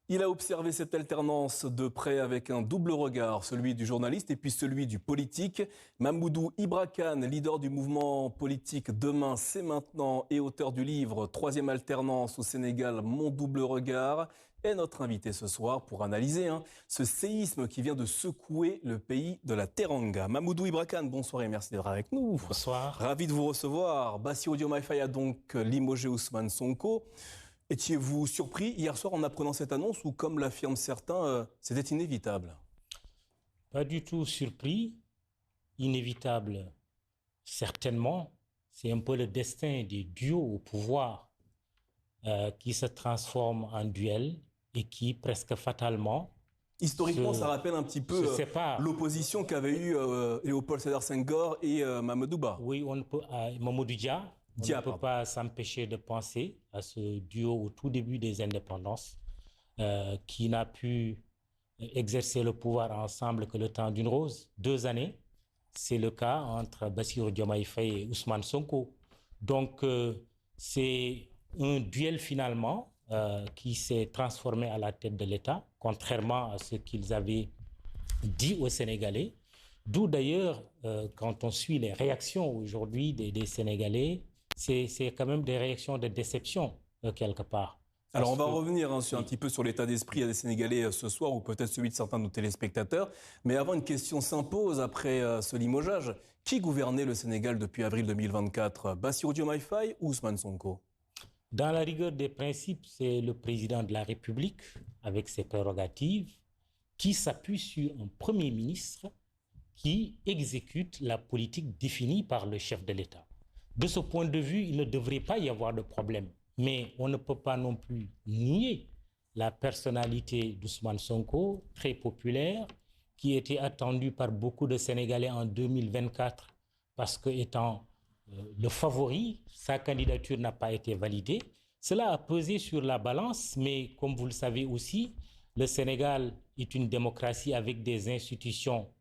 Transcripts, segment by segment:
Il a observé cette alternance de près avec un double regard, celui du journaliste et puis celui du politique. Mamoudou Ibra Kane, leader du mouvement politique Demain, c'est maintenant et auteur du livre Troisième alternance au Sénégal, mon double regard, est notre invité ce soir pour analyser ce séisme qui vient de secouer le pays de la Teranga. Mamoudou Ibra Kane, bonsoir et merci d'être avec nous. Bonsoir. Ravi de vous recevoir. Bassirou Diomaye Faye a donc limogé Ousmane Sonko. Étiez-vous surpris hier soir en apprenant cette annonce ou, comme l'affirment certains, c'était inévitable? Pas du tout surpris, inévitable, certainement. C'est un peu le destin des duos au pouvoir qui se transforment en duel et qui, presque fatalement... Historiquement, ça rappelle un petit peu l'opposition qu'avaient eu Léopold Sédar Senghor et Mamadou Ba. Oui, on ne peut... Mamadou Dia. On ne peut pas s'empêcher de penser à ce duo au tout début des indépendances qui n'a pu exercer le pouvoir ensemble que le temps d'une rose. 2 années, c'est le cas entre Bassirou Diomaye Faye et Ousmane Sonko. Donc, c'est un duel finalement qui s'est transformé à la tête de l'État, contrairement à ce qu'ils avaient dit aux Sénégalais. D'où d'ailleurs, quand on suit les réactions aujourd'hui des Sénégalais, c'est quand même des réactions de déception, quelque part. Alors, on va revenir un petit peu sur l'état d'esprit des Sénégalais ce soir, ou peut-être celui de certains de nos téléspectateurs. Mais avant, une question s'impose après ce limogeage. Qui gouvernait le Sénégal depuis avril 2024 ? Bassirou Diomaye Faye ou Ousmane Sonko ? Dans la rigueur des principes, c'est le président de la République, avec ses prérogatives, qui s'appuie sur un Premier ministre qui exécute la politique définie par le chef de l'État. De ce point de vue, il ne devrait pas y avoir de problème. Mais on ne peut pas non plus nier la personnalité d'Ousmane Sonko, très populaire, qui était attendu par beaucoup de Sénégalais en 2024 parce qu'étant le favori, sa candidature n'a pas été validée. Cela a pesé sur la balance, mais comme vous le savez aussi, le Sénégal est une démocratie avec des institutions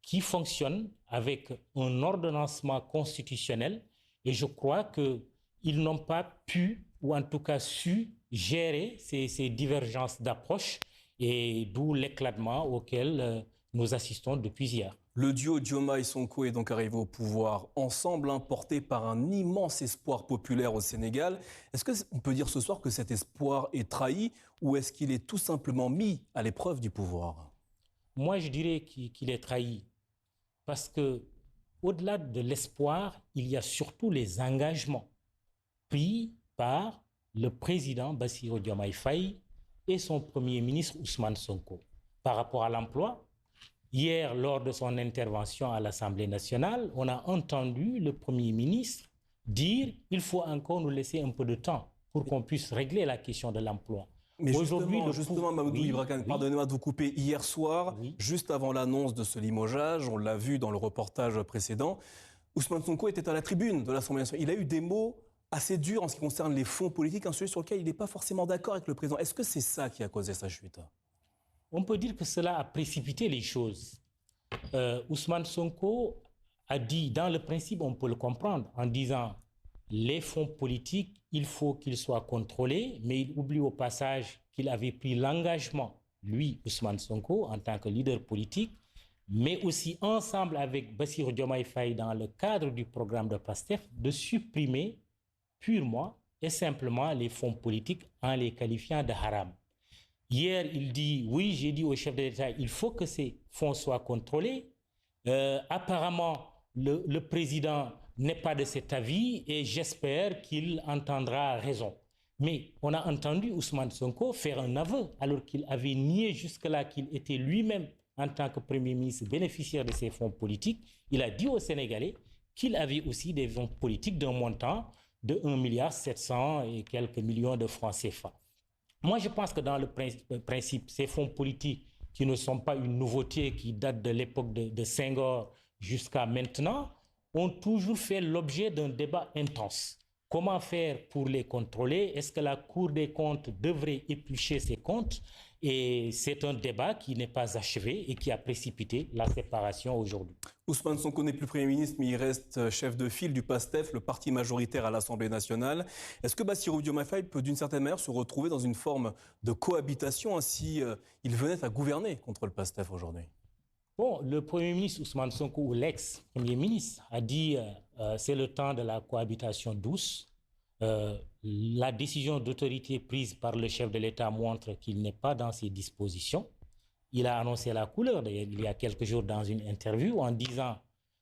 qui fonctionnent, avec un ordonnancement constitutionnel. Et je crois qu'ils n'ont pas pu, ou en tout cas su, gérer ces divergences d'approche, et d'où l'éclatement auquel nous assistons depuis hier. Le duo Diomaye-Sonko est donc arrivé au pouvoir ensemble, porté par un immense espoir populaire au Sénégal. Est-ce qu'on peut dire ce soir que cet espoir est trahi, ou est-ce qu'il est tout simplement mis à l'épreuve du pouvoir? Moi, je dirais qu'il est trahi, parce que au-delà de l'espoir, il y a surtout les engagements pris par le président Bassirou Diomaye Faye et son premier ministre Ousmane Sonko. Par rapport à l'emploi, hier, lors de son intervention à l'Assemblée nationale, on a entendu le premier ministre dire qu'il faut encore nous laisser un peu de temps pour qu'on puisse régler la question de l'emploi. Mais justement, Mamoudou Ibra Kane, pardonnez-moi de vous couper, hier soir, juste avant l'annonce de ce limogeage, on l'a vu dans le reportage précédent, Ousmane Sonko était à la tribune de l'Assemblée nationale. Il a eu des mots assez durs en ce qui concerne les fonds politiques, un sujet sur lequel il n'est pas forcément d'accord avec le président. Est-ce que c'est ça qui a causé sa chute? On peut dire que cela a précipité les choses. Ousmane Sonko a dit, dans le principe, on peut le comprendre, en disant les fonds politiques, il faut qu'ils soient contrôlés, mais il oublie au passage qu'il avait pris l'engagement, lui, Ousmane Sonko, en tant que leader politique, mais aussi ensemble avec Bassirou Diomaye Faye dans le cadre du programme de PASTEF, de supprimer purement et simplement les fonds politiques en les qualifiant de haram. Hier, il dit, oui, j'ai dit au chef de l'État, il faut que ces fonds soient contrôlés. Apparemment, le président n'est pas de cet avis et j'espère qu'il entendra raison. Mais on a entendu Ousmane Sonko faire un aveu alors qu'il avait nié jusque-là qu'il était lui-même, en tant que Premier ministre, bénéficiaire de ces fonds politiques. Il a dit aux Sénégalais qu'il avait aussi des fonds politiques d'un montant de 1,7 milliard et quelques millions de francs CFA. Moi, je pense que dans le principe, ces fonds politiques qui ne sont pas une nouveauté, qui datent de l'époque de Senghor jusqu'à maintenant, ont toujours fait l'objet d'un débat intense Comment faire pour les contrôler? Est-ce que la Cour des comptes devrait éplucher ses comptes? Et c'est un débat qui n'est pas achevé et qui a précipité la séparation aujourd'hui. Ousmane Sonko n'est plus Premier ministre, mais il reste chef de file du PASTEF, le parti majoritaire à l'Assemblée nationale. Est-ce que Bassirou Diomaye Faye peut d'une certaine manière se retrouver dans une forme de cohabitation si il venait à gouverner contre le PASTEF aujourd'hui? Bon, le Premier ministre Ousmane Sonko, ou l'ex-Premier ministre, a dit c'est le temps de la cohabitation douce. La décision d'autorité prise par le chef de l'État montre qu'il n'est pas dans ses dispositions. Il a annoncé la couleur, d'ailleurs, il y a quelques jours dans une interview, en disant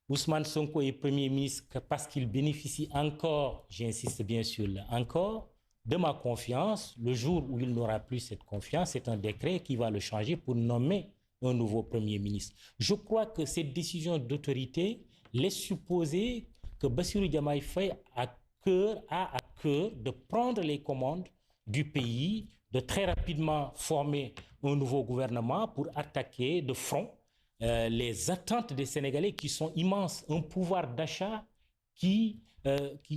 Ousmane Sonko est Premier ministre parce qu'il bénéficie encore, j'insiste bien sur le encore, de ma confiance. Le jour où il n'aura plus cette confiance, c'est un décret qui va le changer pour nommer un nouveau Premier ministre. Je crois que cette décision d'autorité laisse supposer que Bassirou Diomaye Faye a à cœur de prendre les commandes du pays, de très rapidement former un nouveau gouvernement pour attaquer de front les attentes des Sénégalais qui sont immenses, un pouvoir d'achat qui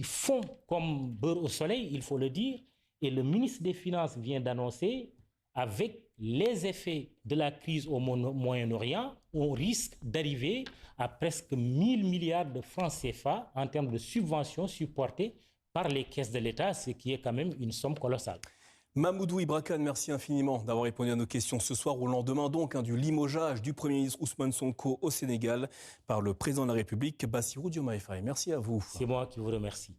fond comme beurre au soleil, il faut le dire, et le ministre des Finances vient d'annoncer, avec les effets de la crise au Moyen-Orient, on risque d'arriver à presque 1000 milliards de francs CFA en termes de subventions supportées par les caisses de l'État, ce qui est quand même une somme colossale. Mamoudou Ibra Kane, merci infiniment d'avoir répondu à nos questions ce soir, au lendemain donc du limogeage du Premier ministre Ousmane Sonko au Sénégal par le président de la République, Bassirou Diomaye Faye. Merci à vous. C'est moi qui vous remercie.